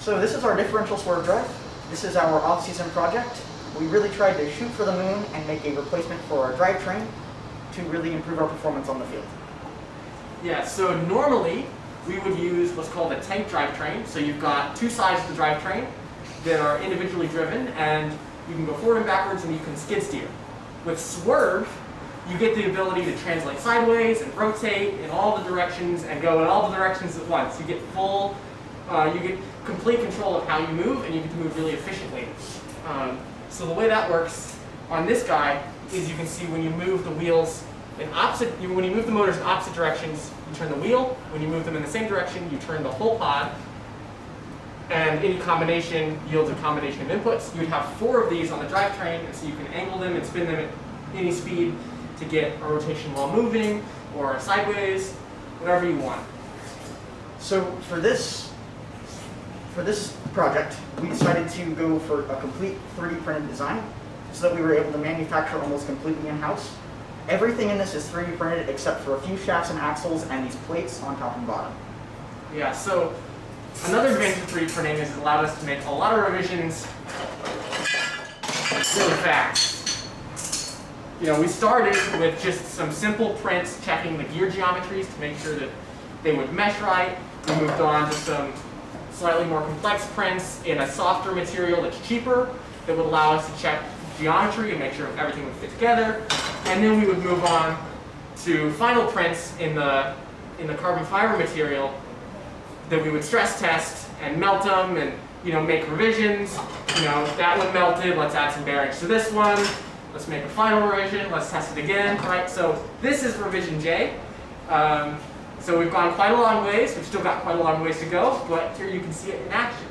So this is our differential swerve drive. This is our off-season project. We really tried to shoot for the moon and make a replacement for our drivetrain to really improve our performance on the field. Yeah, so normally we would use what's called a tank drivetrain. So you've got two sides of the drivetrain that are individually driven, and you can go forward and backwards, and you can skid steer. With Swerve, you get the ability to translate sideways and rotate in all the directions and go in all the directions at once. You get you get complete control of how you move, and you get to move really efficiently. So the way that works on this guy is you can see when you move the wheels when you move the motors in opposite directions, you turn the wheel. When you move them in the same direction, you turn the whole pod. And any combination yields a combination of inputs. You'd have 4 of these on the drivetrain, so you can angle them and spin them at any speed to get a rotation while moving, or sideways, whatever you want. So for this project, we decided to go for a complete 3D printed design so that we were able to manufacture almost completely in-house. Everything in this is 3D printed except for a few shafts and axles and these plates on top and bottom. Yeah, so another advantage of 3D printing is it allowed us to make a lot of revisions really fast. You know, we started with just some simple prints checking the gear geometries to make sure that they would mesh right. We moved on to some slightly more complex prints in a softer material that's cheaper that would allow us to check geometry and make sure everything would fit together. And then we would move on to final prints in the carbon fiber material that we would stress test and melt them and make revisions. That one melted, let's add some bearings to this one. Let's make a final revision, let's test it again, right? So this is revision J. So we've gone quite a long ways. We've still got quite a long ways to go, but here you can see it in action.